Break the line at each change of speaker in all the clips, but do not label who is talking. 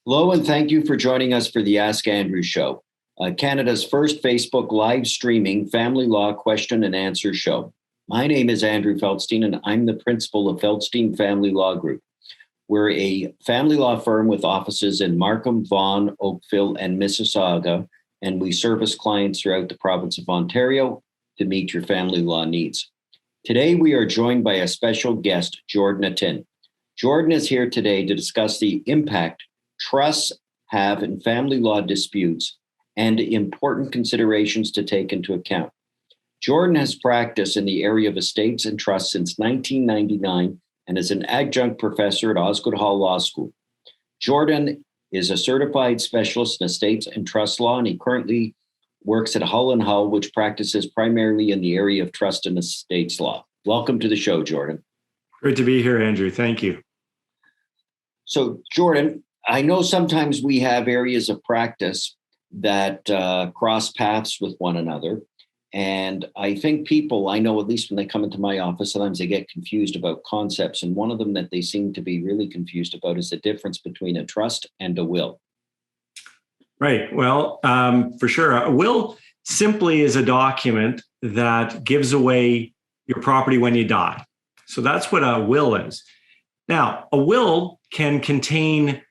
Hello, and thank you for joining us for the Ask Andrew Show, Canada's first Facebook live streaming family law question and answer show. My name is Andrew Feldstein, and I'm the principal of Feldstein Family Law Group. We're a family law firm with offices in Markham, Vaughan, Oakville, and Mississauga, and we service clients throughout the province of Ontario to meet your family law needs. Today, we are joined by a special guest, Jordan Atin. Jordan is here today to discuss the impact trusts have in family law disputes and important considerations to take into account. Jordan has practiced in the area of estates and trusts since 1999 and is an adjunct professor at Osgoode Hall Law School. Jordan is a certified specialist in estates and trust law, and he currently works at Hull&Hull, which practices primarily in the area of trust and estates law. Welcome to the show, Jordan.
Great to be here, Andrew. Thank you.
So, Jordan, I know sometimes we have areas of practice that cross paths with one another. And I think people, I know at least when they come into my office, sometimes they get confused about concepts. And one of them that they seem to be really confused about is the difference between a trust and a will.
Right. Well, for sure. A will simply is a document that gives away your property when you die. So that's what a will is. Now, a will can contain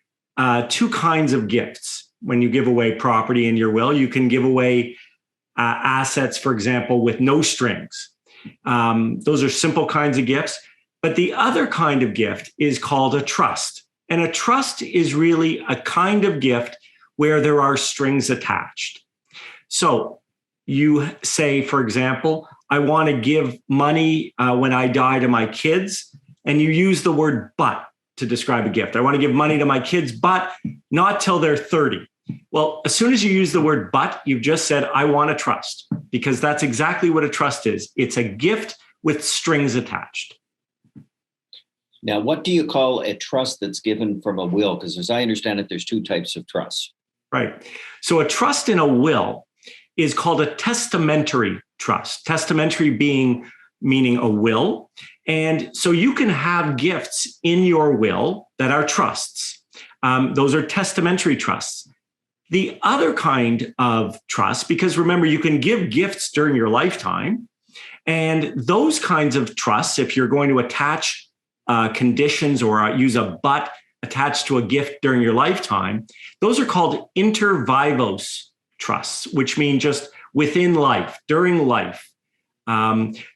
two kinds of gifts. When you give away property in your will, you can give away assets, for example, with no strings. Those are simple kinds of gifts. But the other kind of gift is called a trust. And a trust is really a kind of gift where there are strings attached. So you say, for example, I want to give money when I die to my kids, and you use the word but to describe a gift. I want to give money to my kids, but not till they're 30. Well, as soon as you use the word but, you've just said, I want a trust, because that's exactly what a trust is. It's a gift with strings attached.
Now, what do you call a trust that's given from a will? Because as I understand it, there's two types of trusts.
Right. So a trust in a will is called a testamentary trust. Testamentary meaning a will. And so you can have gifts in your will that are trusts. Those are testamentary trusts. The other kind of trust, because remember, you can give gifts during your lifetime. And those kinds of trusts, if you're going to attach conditions or use a but attached to a gift during your lifetime, those are called inter vivos trusts, which mean just within life, during life.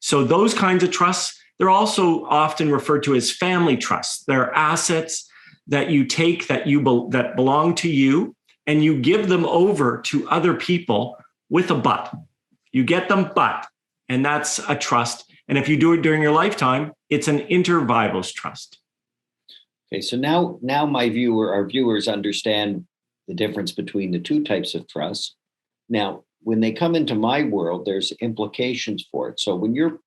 So those kinds of trusts, they're also often referred to as family trusts. They're assets that you take that belong to you, and you give them over to other people with a but. You get them, but, and that's a trust. And if you do it during your lifetime, it's an inter vivos trust.
Okay, so now our viewers understand the difference between the two types of trusts. Now, when they come into my world, there's implications for it. So when you're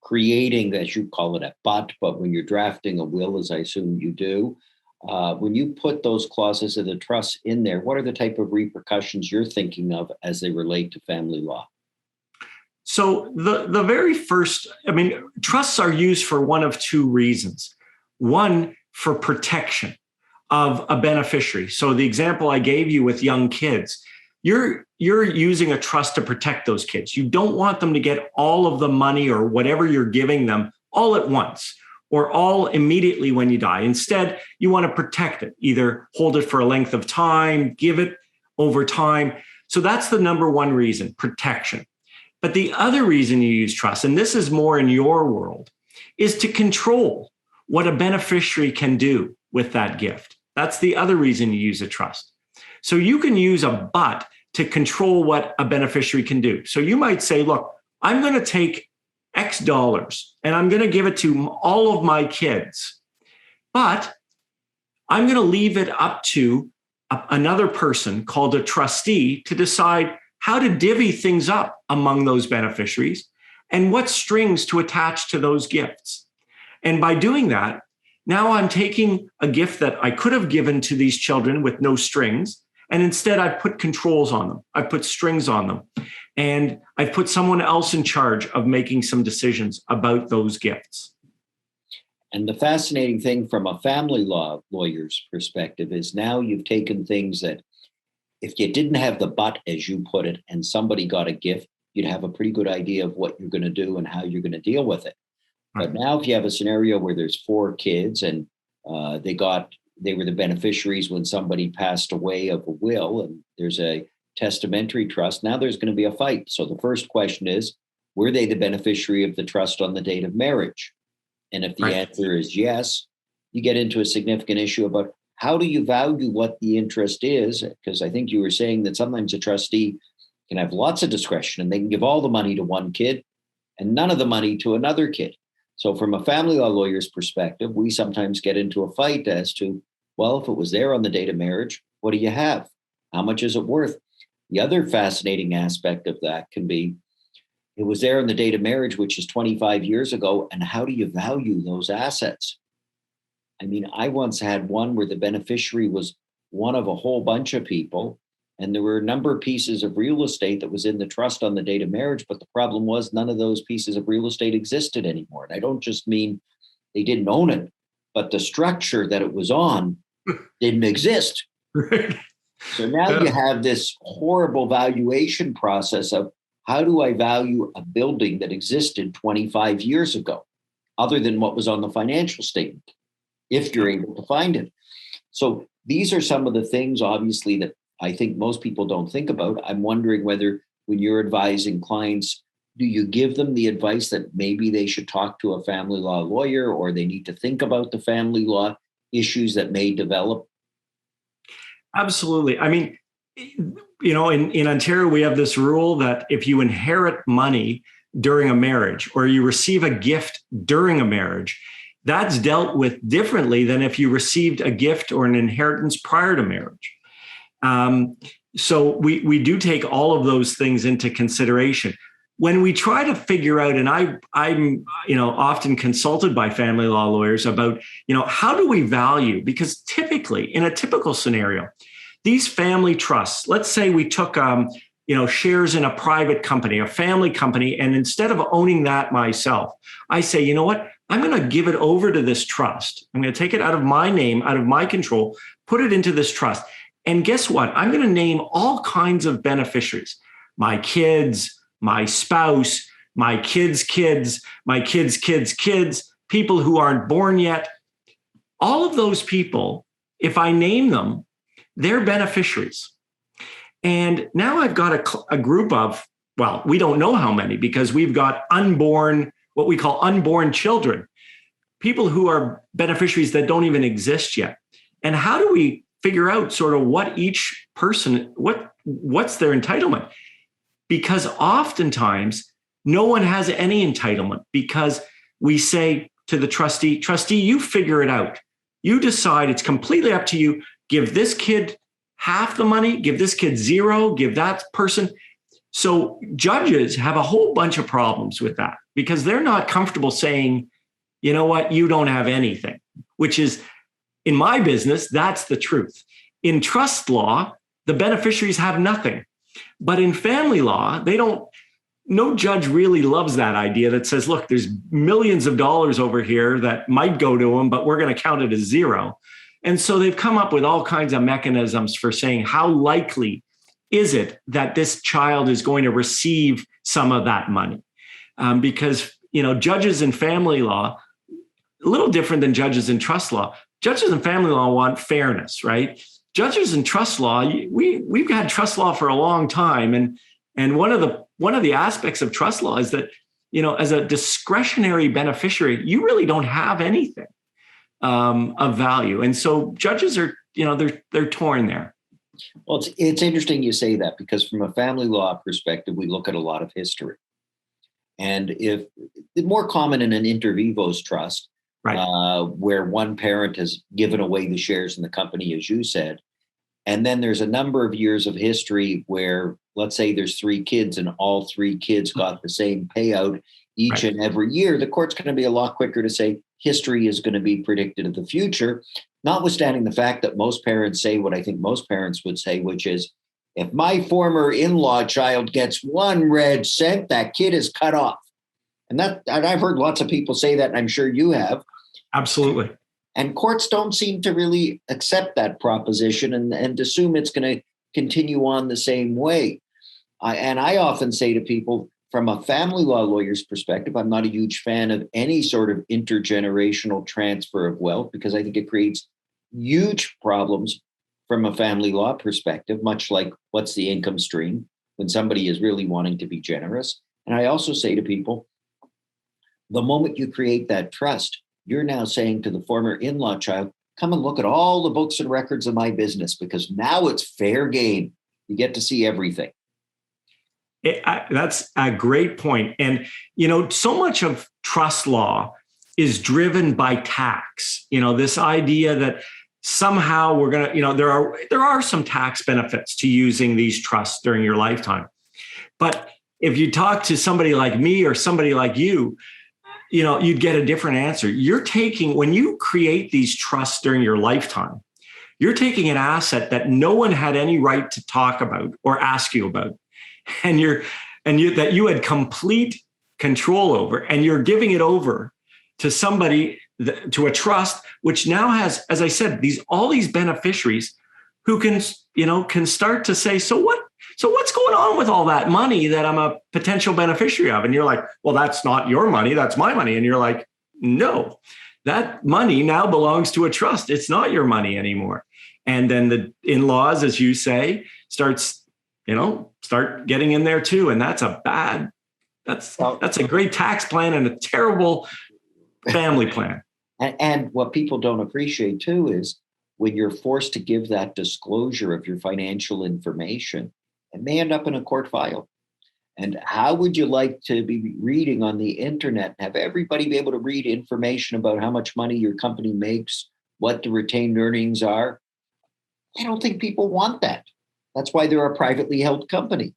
creating, as you call it, a but when you're drafting a will, as I assume you do, when you put those clauses of the trust in there, what are the type of repercussions you're thinking of as they relate to family law?
So the very first, trusts are used for one of two reasons. One, for protection of a beneficiary. So the example I gave you with young kids, you're using a trust to protect those kids. You don't want them to get all of the money or whatever you're giving them all at once or all immediately when you die. Instead, you want to protect it, either hold it for a length of time, give it over time. So that's the number one reason, protection. But the other reason you use trust, and this is more in your world, is to control what a beneficiary can do with that gift. That's the other reason you use a trust. So you can use a but to control what a beneficiary can do. So you might say, look, I'm going to take X dollars and I'm going to give it to all of my kids, but I'm going to leave it up to another person called a trustee to decide how to divvy things up among those beneficiaries and what strings to attach to those gifts. And by doing that, now I'm taking a gift that I could have given to these children with no strings, and instead I've put controls on them. I've put strings on them. And I've put someone else in charge of making some decisions about those gifts.
And the fascinating thing from a family law lawyer's perspective is now you've taken things that if you didn't have the but, as you put it, and somebody got a gift, you'd have a pretty good idea of what you're going to do and how you're going to deal with it. But now if you have a scenario where there's 4 kids and they were the beneficiaries when somebody passed away of a will, and there's a testamentary trust, now there's going to be a fight. So the first question is, were they the beneficiary of the trust on the date of marriage? And if the answer is yes, you get into a significant issue about how do you value what the interest is? Because I think you were saying that sometimes a trustee can have lots of discretion and they can give all the money to one kid and none of the money to another kid. So from a family law lawyer's perspective, we sometimes get into a fight as to, well, if it was there on the date of marriage, what do you have? How much is it worth? The other fascinating aspect of that can be, it was there on the date of marriage, which is 25 years ago, and how do you value those assets? I mean, I once had one where the beneficiary was one of a whole bunch of people, and there were a number of pieces of real estate that was in the trust on the date of marriage, but the problem was none of those pieces of real estate existed anymore. And I don't just mean they didn't own it, but the structure that it was on didn't exist. So now you have this horrible valuation process of how do I value a building that existed 25 years ago, other than what was on the financial statement, if you're able to find it. So these are some of the things, obviously, that I think most people don't think about. I'm wondering whether when you're advising clients, do you give them the advice that maybe they should talk to a family law lawyer, or they need to think about the family law issues that may develop?
Absolutely. I mean, you know, in Ontario, we have this rule that if you inherit money during a marriage or you receive a gift during a marriage, that's dealt with differently than if you received a gift or an inheritance prior to marriage. So we do take all of those things into consideration. When we try to figure out, and I'm often consulted by family law lawyers about, how do we value? Because typically, in a typical scenario, these family trusts, let's say we took shares in a private company, a family company, and instead of owning that myself, I say, you know what? I'm going to give it over to this trust. I'm going to take it out of my name, out of my control, put it into this trust. And guess what? I'm going to name all kinds of beneficiaries, my kids, my spouse, my kids' kids, my kids' kids' kids, people who aren't born yet. All of those people, if I name them, they're beneficiaries. And now I've got a group of, well, we don't know how many because we've got unborn, what we call unborn children, people who are beneficiaries that don't even exist yet. And how do we figure out sort of what each person, what's their entitlement? Because oftentimes no one has any entitlement because we say to the trustee, you figure it out. You decide, it's completely up to you. Give this kid half the money, give this kid zero, give that person. So judges have a whole bunch of problems with that because they're not comfortable saying, you know what, you don't have anything, which is, in my business, that's the truth. In trust law, the beneficiaries have nothing. But in family law, no judge really loves that idea that says, look, there's millions of dollars over here that might go to them, but we're going to count it as zero. And so they've come up with all kinds of mechanisms for saying, how likely is it that this child is going to receive some of that money? Because, judges in family law, a little different than judges in trust law. Judges in family law want fairness, right? Judges in trust law, we've had trust law for a long time. And one of the aspects of trust law is that, as a discretionary beneficiary, you really don't have anything of value. And so judges are, they're torn there.
Well, it's interesting you say that because from a family law perspective, we look at a lot of history. And if more common in an inter vivos trust, right, where one parent has given away the shares in the company, as you said, and then there's a number of years of history where, let's say there's 3 kids and all 3 kids got the same payout each and every year, the court's going to be a lot quicker to say history is going to be predicted of the future, notwithstanding the fact that most parents say what I think most parents would say, which is, if my former in-law child gets 1 red cent, that kid is cut off. And I've heard lots of people say that, and I'm sure you have.
Absolutely.
And courts don't seem to really accept that proposition and assume it's going to continue on the same way. And I often say to people, from a family law lawyer's perspective, I'm not a huge fan of any sort of intergenerational transfer of wealth because I think it creates huge problems from a family law perspective, much like what's the income stream when somebody is really wanting to be generous. And I also say to people, the moment you create that trust, you're now saying to the former in-law child, come and look at all the books and records of my business because now it's fair game. You get to see everything.
That's a great point. And, so much of trust law is driven by tax. This idea that somehow we're going to, there are some tax benefits to using these trusts during your lifetime. But if you talk to somebody like me or somebody like you, you'd get a different answer. When you create these trusts during your lifetime, you're taking an asset that no one had any right to talk about or ask you about. And that you had complete control over, and you're giving it over to somebody, to a trust, which now has, as I said, all these beneficiaries who can start to say, so what's going on with all that money that I'm a potential beneficiary of? And you're like, well, that's not your money, that's my money. And you're like, no, that money now belongs to a trust. It's not your money anymore. And then the in-laws, as you say, start getting in there too. And that's a great tax plan and a terrible family plan.
And what people don't appreciate too is when you're forced to give that disclosure of your financial information, it may end up in a court file. And how would you like to be reading on the internet and have everybody be able to read information about how much money your company makes, what the retained earnings are? I don't think people want that. That's why they're a privately held company.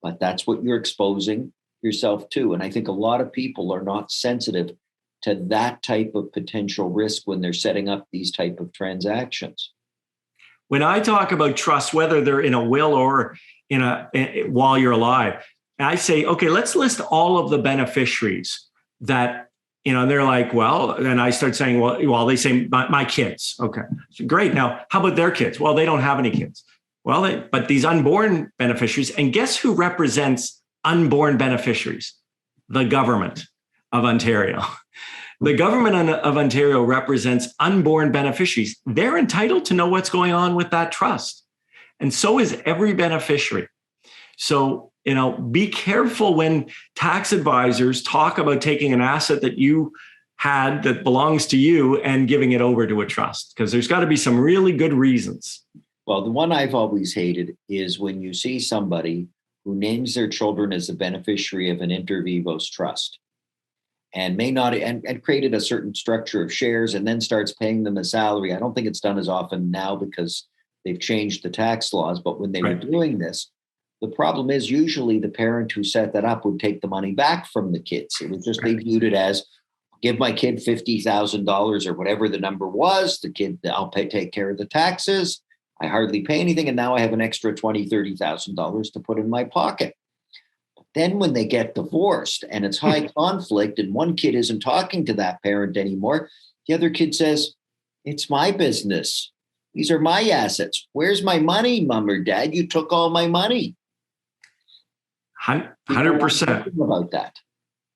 But that's what you're exposing yourself to. And I think a lot of people are not sensitive to that type of potential risk when they're setting up these type of transactions.
When I talk about trust, whether they're in a will or while you're alive, I say, okay, let's list all of the beneficiaries that, they're like, well, and I start saying, well, they say my kids. Okay, great. Now, how about their kids? Well, they don't have any kids. Well, but these unborn beneficiaries, and guess who represents unborn beneficiaries? The government of Ontario. The government of Ontario represents unborn beneficiaries. They're entitled to know what's going on with that trust. And so is every beneficiary. So, be careful when tax advisors talk about taking an asset that you had that belongs to you and giving it over to a trust, because there's got to be some really good reasons.
Well, the one I've always hated is when you see somebody who names their children as a beneficiary of an inter vivos trust and may not, and created a certain structure of shares and then starts paying them a salary. I don't think it's done as often now because they've changed the tax laws, but when they were doing this, the problem is usually the parent who set that up would take the money back from the kids. It was just, they viewed it as, give my kid $50,000 or whatever the number was, the kid, I'll take care of the taxes. I hardly pay anything. And now I have an extra $20,000, $30,000 to put in my pocket. But then when they get divorced and it's high conflict and one kid isn't talking to that parent anymore, the other kid says, it's my business. These are my assets. Where's my money, mom or dad? You took all my money.
100%
about that.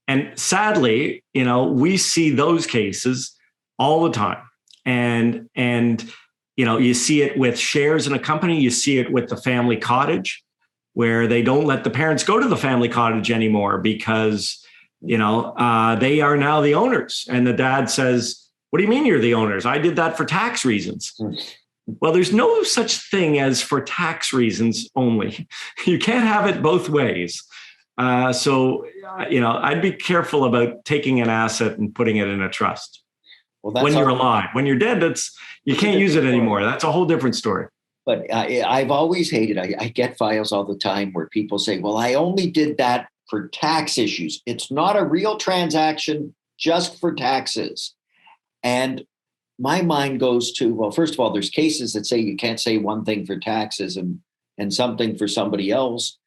And sadly, we see those cases all the time. And you see it with shares in a company. You see it with the family cottage, where they don't let the parents go to the family cottage anymore because, they are now the owners. And the dad says, what do you mean you're the owners? I did that for tax reasons. Well, there's no such thing as for tax reasons only. You can't have it both ways. So I'd be careful about taking an asset and putting it in a trust. Well, when you're alive. When you're dead, you can't use it anymore. That's a whole different story.
But I've always hated, I get files all the time where people say, well, I only did that for tax issues. It's not a real transaction just for taxes. And my mind goes to, well, first of all, there's cases that say you can't say one thing for taxes and something for somebody else.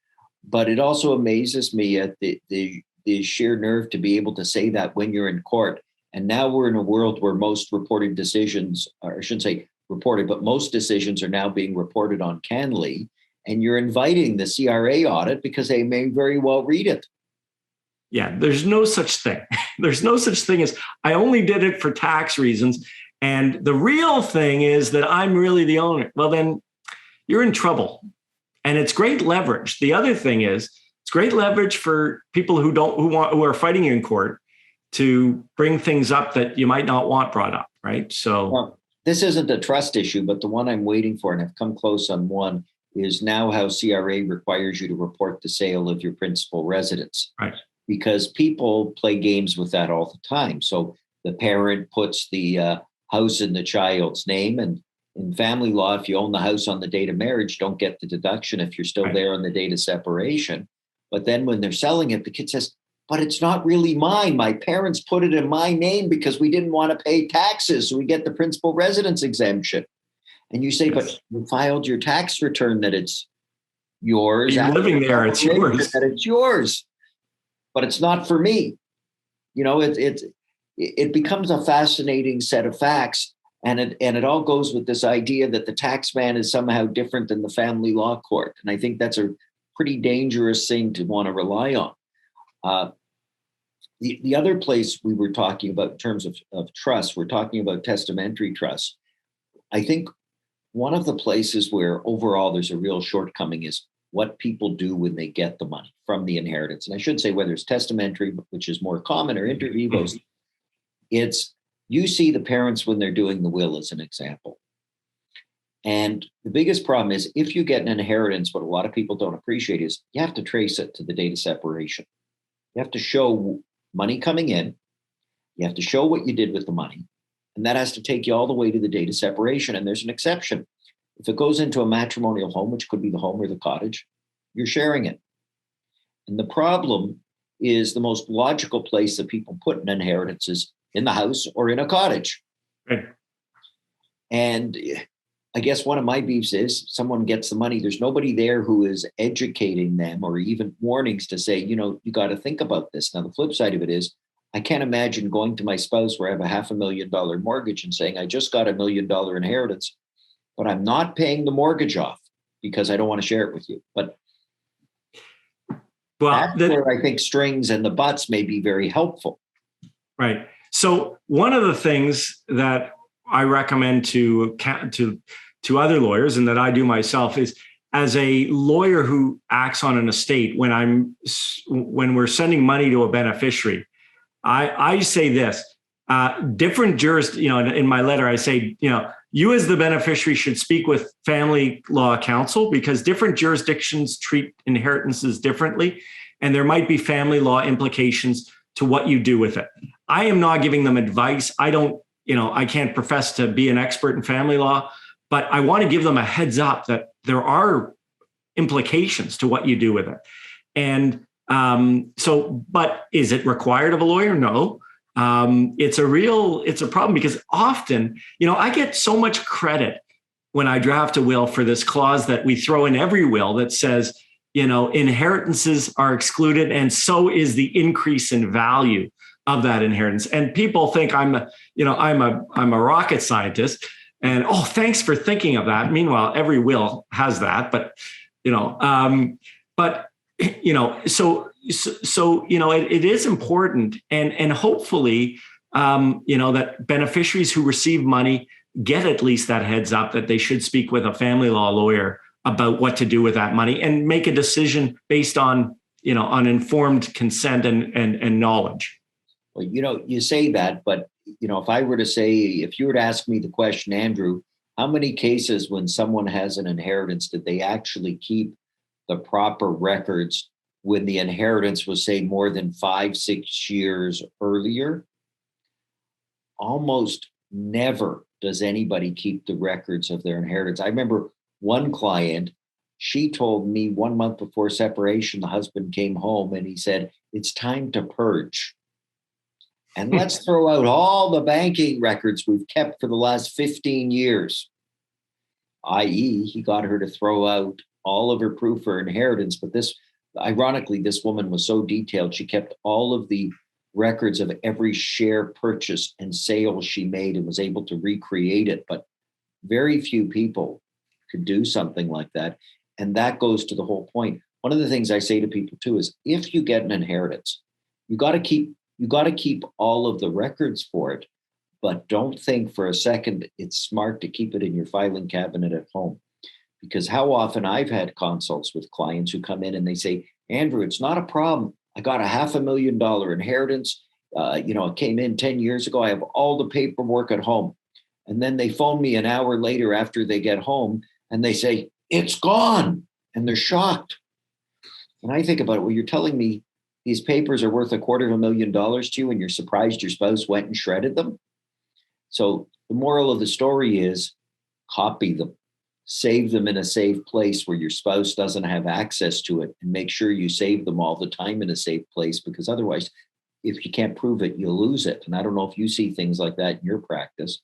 But it also amazes me at the the sheer nerve to be able to say that when you're in court. And now we're in a world where most reported decisions, or I shouldn't say reported, but most decisions are now being reported on Canly, and you're inviting the CRA audit because they may very well read it.
Yeah, there's no such thing. There's no such thing as I only did it for tax reasons. And the real thing is that I'm really the owner. Well, then you're in trouble. And it's great leverage. The other thing is it's great leverage for people who are fighting in court to bring things up that you might not want brought up, right? So
well, this isn't a trust issue, but the one I'm waiting for, and I've come close on one, is now how CRA requires you to report the sale of your principal residence.
Right.
Because people play games with that all the time. So the parent puts the house in the child's name, and in family law, if you own the house on the date of marriage, don't get the deduction if you're still
right.
there on the date of separation. But then when they're selling it, the kid says, but it's not really mine. My parents put it in my name because we didn't want to pay taxes. So we get the principal residence exemption. And you say, yes, but you filed your tax return that it's yours.
You're living there, it's yours.
That it's yours. But it's not for me. You know, it becomes a fascinating set of facts. And it all goes with this idea that the tax man is somehow different than the family law court. And I think that's a pretty dangerous thing to want to rely on. The other place we were talking about in terms of trust, we're talking about testamentary trust. I think one of the places where overall there's a real shortcoming is what people do when they get the money from the inheritance. And I should say whether it's testamentary, which is more common, or inter vivos, it's you see the parents when they're doing the will as an example. And the biggest problem is if you get an inheritance, what a lot of people don't appreciate is you have to trace it to the date of separation. You have to show money coming in. You have to show what you did with the money. And that has to take you all the way to the date of separation. And there's an exception. If it goes into a matrimonial home, which could be the home or the cottage, you're sharing it. And the problem is the most logical place that people put an inheritance is in the house or in a cottage.
Right.
And I guess one of my beefs is someone gets the money. There's nobody there who is educating them or even warnings to say, you know, you got to think about this. Now, the flip side of it is I can't imagine going to my spouse where I have a $500,000 mortgage and saying, I just got $1 million inheritance, but I'm not paying the mortgage off because I don't want to share it with you. But that's where I think strings and the buts may be very helpful.
Right. So one of the things that I recommend to other lawyers and that I do myself is as a lawyer who acts on an estate, when we're sending money to a beneficiary, I say this, different in my letter, I say, you as the beneficiary should speak with family law counsel because different jurisdictions treat inheritances differently. And there might be family law implications to what you do with it. I am not giving them advice. I can't profess to be an expert in family law, but I want to give them a heads up that there are implications to what you do with it. And but is it required of a lawyer? No. It's a problem because often, I get so much credit when I draft a will for this clause that we throw in every will that says, inheritances are excluded and so is the increase in value of that inheritance. And people think I'm a rocket scientist and, oh, thanks for thinking of that. Meanwhile, every will has that, but, so it is important and hopefully, that beneficiaries who receive money get at least that heads up that they should speak with a family law lawyer about what to do with that money and make a decision based on informed consent and knowledge.
Well, you say that, but if you were to ask me the question, Andrew, how many cases when someone has an inheritance did they actually keep the proper records when the inheritance was, say, more than 5-6 years earlier? Almost never does anybody keep the records of their inheritance. I remember one client, she told me 1 month before separation, the husband came home and he said, it's time to purge. And let's throw out all the banking records we've kept for the last 15 years, i.e., he got her to throw out all of her proof for inheritance. But this, ironically, this woman was so detailed. She kept all of the records of every share purchase and sale she made and was able to recreate it. But very few people could do something like that. And that goes to the whole point. One of the things I say to people too is if you get an inheritance, you got to keep all of the records for it, but don't think for a second it's smart to keep it in your filing cabinet at home. Because how often I've had consults with clients who come in and they say, Andrew, it's not a problem. I got a $500,000 inheritance. It came in 10 years ago. I have all the paperwork at home. And then they phone me an hour later after they get home and they say, it's gone. And they're shocked. And I think about it. Well, you're telling me these papers are worth $250,000 to you and you're surprised your spouse went and shredded them. So the moral of the story is copy them. Save them in a safe place where your spouse doesn't have access to it, and make sure you save them all the time in a safe place, because otherwise, if you can't prove it, you'll lose it. And I don't know if you see things like that in your practice.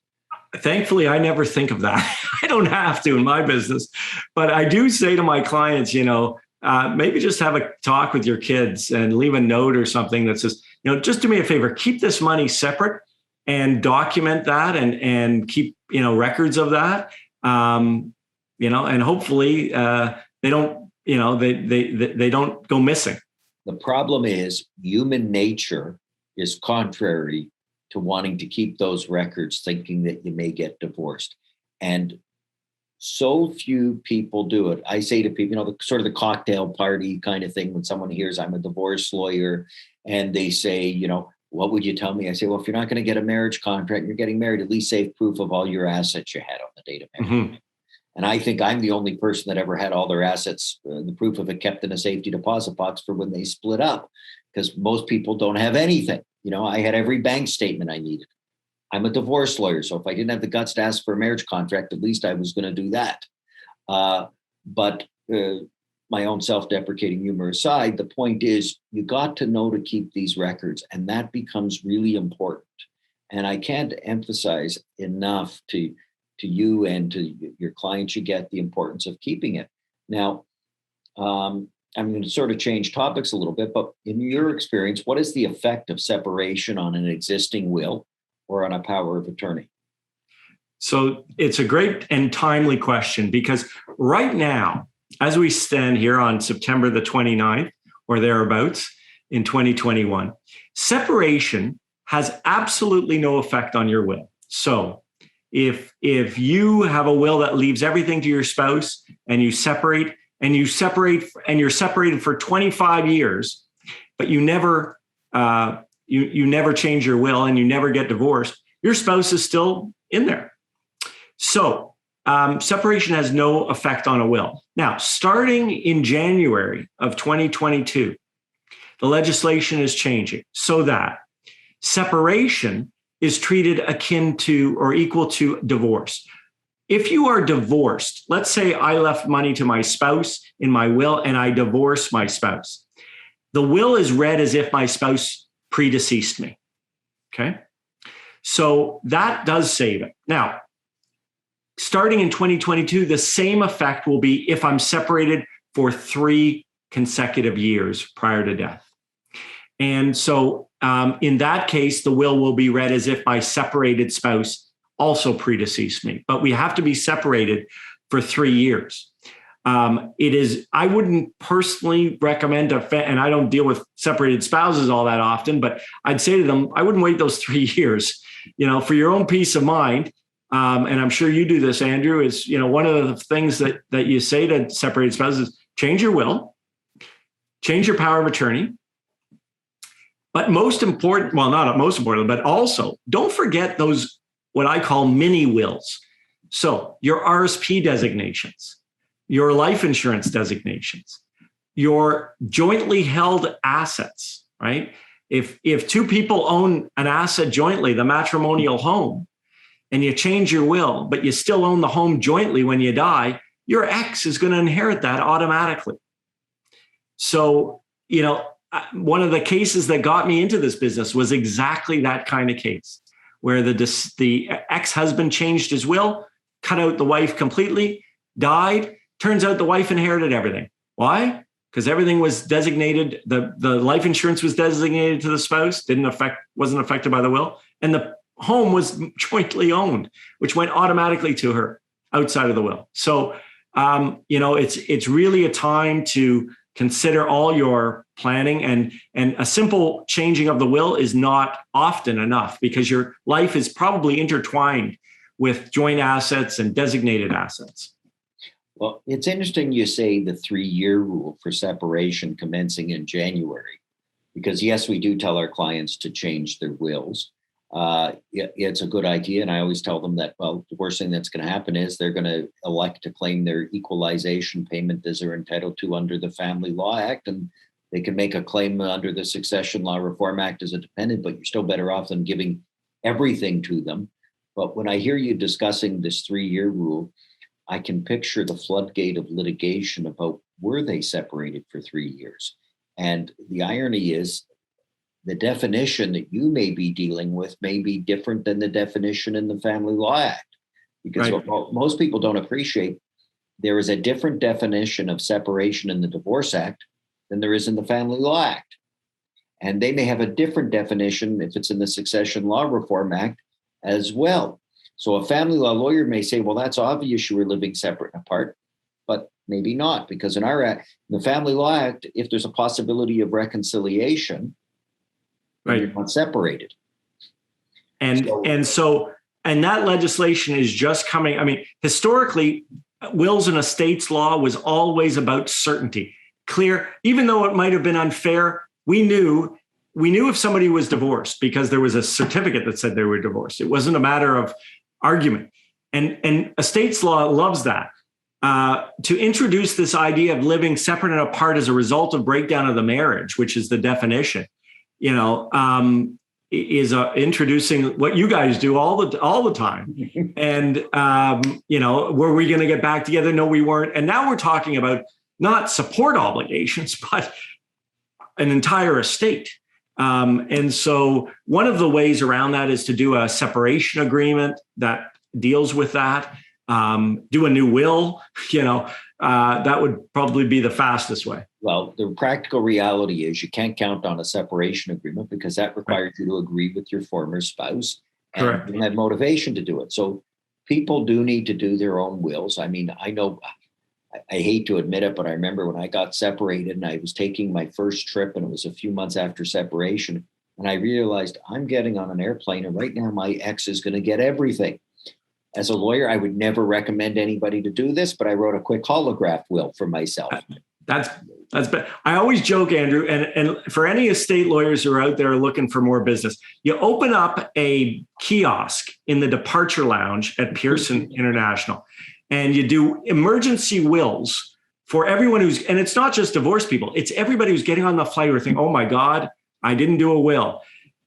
Thankfully, I never think of that. I don't have to in my business, but I do say to my clients, maybe just have a talk with your kids and leave a note or something that says, just do me a favor, keep this money separate and document that and keep, records of that. And hopefully they don't, they don't go missing.
The problem is human nature is contrary to wanting to keep those records, thinking that you may get divorced. And so few people do it. I say to people, sort of the cocktail party kind of thing, when someone hears I'm a divorce lawyer and they say, what would you tell me? I say, well, if you're not going to get a marriage contract, and you're getting married, at least save proof of all your assets you had on the date of marriage. Mm-hmm. And I think I'm the only person that ever had all their assets, the proof of it kept in a safety deposit box for when they split up, because most people don't have anything. I had every bank statement I needed. I'm a divorce lawyer, so if I didn't have the guts to ask for a marriage contract, at least I was going to do that. But my own self-deprecating humor aside, the point is you got to know to keep these records, and that becomes really important. And I can't emphasize enough to you and to your clients, you get the importance of keeping it. Now, I'm going to sort of change topics a little bit, but in your experience, what is the effect of separation on an existing will or on a power of attorney?
So it's a great and timely question, because right now, as we stand here on September the 29th or thereabouts in 2021, separation has absolutely no effect on your will. So if you have a will that leaves everything to your spouse and you're separated for 25 years, but you never you never change your will and you never get divorced, your spouse is still in there. So separation has no effect on a will. Now, starting in January of 2022, the legislation is changing so that separation is treated akin to or equal to divorce. If you are divorced, let's say I left money to my spouse in my will and I divorce my spouse. The will is read as if my spouse predeceased me. Okay. So that does save it. Now, starting in 2022, the same effect will be if I'm separated for 3 consecutive years prior to death. And so in that case, the will be read as if my separated spouse also predeceased me, but we have to be separated for 3 years. I wouldn't personally recommend and I don't deal with separated spouses all that often, but I'd say to them, I wouldn't wait those 3 years, for your own peace of mind. And I'm sure you do this, Andrew, is, one of the things that you say to separated spouses, change your will, change your power of attorney. But most important, well, not most important, but also don't forget those, what I call mini wills. So your RSP designations, your life insurance designations, your jointly held assets, right? If 2 people own an asset jointly, the matrimonial home, and you change your will, but you still own the home jointly when you die, your ex is going to inherit that automatically. So, one of the cases that got me into this business was exactly that kind of case, where the ex-husband changed his will, cut out the wife completely, died. Turns out the wife inherited everything. Why? because everything was designated. The life insurance was designated to the spouse, wasn't affected by the will. And the home was jointly owned, which went automatically to her outside of the will. So, it's really a time to consider all your planning, and a simple changing of the will is not often enough, because your life is probably intertwined with joint assets and designated assets.
Well, it's interesting you say the 3-year rule for separation commencing in January, because yes, we do tell our clients to change their wills. It's a good idea. And I always tell them that, well, the worst thing that's going to happen is they're going to elect to claim their equalization payment as they're entitled to under the Family Law Act. And they can make a claim under the Succession Law Reform Act as a dependent, but you're still better off than giving everything to them. But when I hear you discussing this 3-year rule, I can picture the floodgate of litigation about were they separated for 3 years? And the irony is, the definition that you may be dealing with may be different than the definition in the Family Law Act. Because what most people don't appreciate, there is a different definition of separation in the Divorce Act than there is in the Family Law Act. And they may have a different definition if it's in the Succession Law Reform Act as well. So a family law lawyer may say, well, that's obvious you were living separate and apart, but maybe not, because in the Family Law Act, if there's a possibility of reconciliation, you're not separated.
And that legislation is just coming. I mean, historically, wills and estates law was always about certainty, clear. Even though it might have been unfair, we knew if somebody was divorced because there was a certificate that said they were divorced. It wasn't a matter of argument. And estates law loves that. To introduce this idea of living separate and apart as a result of breakdown of the marriage, which is the definition, is introducing what you guys do all the time. And, were we going to get back together? No, we weren't. And now we're talking about not support obligations, but an entire estate. And so one of the ways around that is to do a separation agreement that deals with that, do a new will, that would probably be the fastest way.
Well, the practical reality is you can't count on a separation agreement because that requires you to agree with your former spouse and have motivation to do it. So people do need to do their own wills. I mean, I know, I hate to admit it, but I remember when I got separated and I was taking my first trip, and it was a few months after separation, and I realized I'm getting on an airplane and right now my ex is going to get everything. As a lawyer, I would never recommend anybody to do this, but I wrote a quick holograph will for myself.
That's I always joke, Andrew, and for any estate lawyers who are out there looking for more business, you open up a kiosk in the departure lounge at Pearson International, and you do emergency wills for everyone and it's not just divorced people, it's everybody who's getting on the flight or thinking, oh my God, I didn't do a will.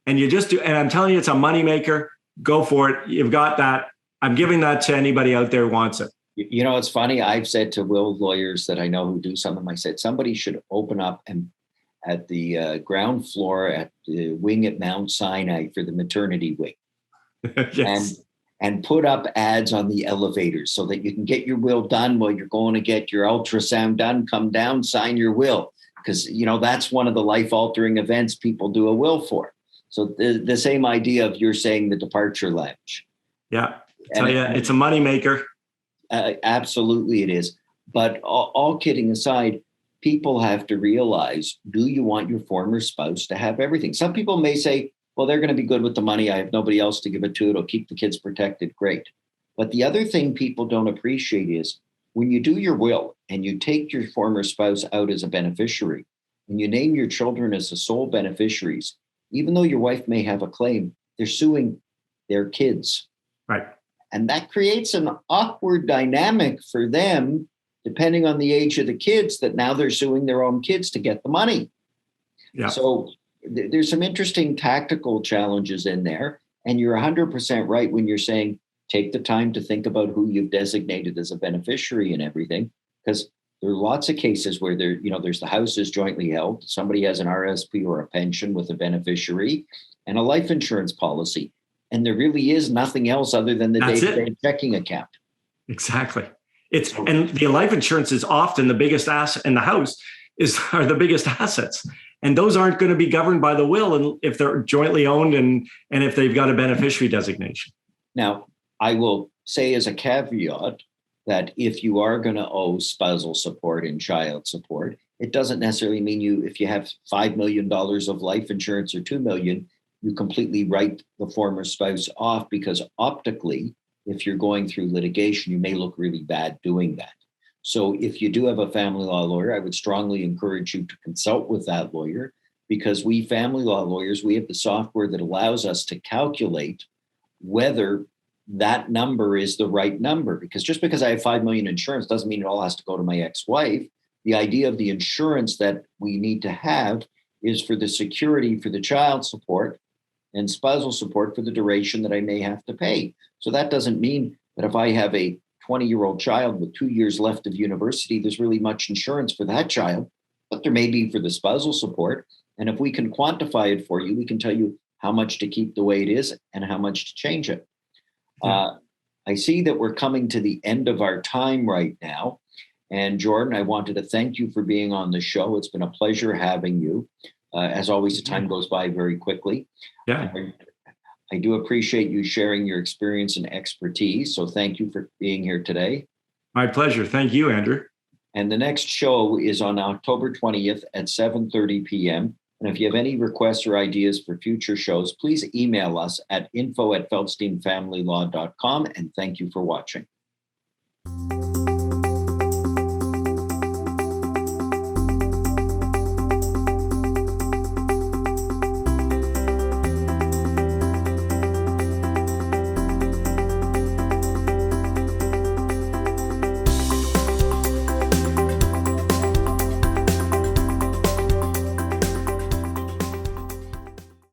And you just do, and I'm telling you, it's a moneymaker. Go for it. You've got that. I'm giving that to anybody out there who wants it.
It's funny. I've said to will lawyers that I know who do some of them, I said, somebody should open up and at the ground floor at the wing at Mount Sinai for the maternity wing.
Yes.
And put up ads on the elevators so that you can get your will done while you're going to get your ultrasound done. Come down, sign your will. Because, that's one of the life-altering events people do a will for. So the same idea of you're saying the departure lounge.
Yeah. It's a moneymaker.
Absolutely it is. But all kidding aside, people have to realize, do you want your former spouse to have everything? Some people may say, well, they're going to be good with the money. I have nobody else to give it to. It'll keep the kids protected. Great. But the other thing people don't appreciate is when you do your will and you take your former spouse out as a beneficiary and you name your children as the sole beneficiaries, even though your wife may have a claim, they're suing their kids.
Right.
And that creates an awkward dynamic for them, depending on the age of the kids, that now they're suing their own kids to get the money.
Yeah.
So there's some interesting tactical challenges in there. And you're 100% right when you're saying, take the time to think about who you've designated as a beneficiary and everything, because there are lots of cases where there's the house is jointly held. Somebody has an RSP or a pension with a beneficiary and a life insurance policy. And there really is nothing else other than the day-to-day checking account.
Exactly. And the life insurance is often the biggest asset in the house. are the biggest assets. And those aren't going to be governed by the will and if they're jointly owned and if they've got a beneficiary designation.
Now, I will say as a caveat that if you are going to owe spousal support and child support, it doesn't necessarily mean if you have $5 million of life insurance or $2 million, you completely write the former spouse off, because optically, if you're going through litigation, you may look really bad doing that. So if you do have a family law lawyer, I would strongly encourage you to consult with that lawyer, because we family law lawyers, we have the software that allows us to calculate whether that number is the right number. Because just because I have 5 million insurance doesn't mean it all has to go to my ex-wife. The idea of the insurance that we need to have is for the security for the child support and spousal support for the duration that I may have to pay. So that doesn't mean that if I have a 20-year-old child with 2 years left of university, there's really much insurance for that child, but there may be for the spousal support. And if we can quantify it for you, we can tell you how much to keep the way it is and how much to change it. I see that we're coming to the end of our time right now. And Jordan, I wanted to thank you for being on the show. It's been a pleasure having you. As always, the time goes by very quickly.
Yeah.
I do appreciate you sharing your experience and expertise. So thank you for being here today.
My pleasure. Thank you, Andrew. And
the next show is on October 20th at 7:30 p.m. And if you have any requests or ideas for future shows, please email us at info@feldsteinfamilylaw.com. And thank you for watching.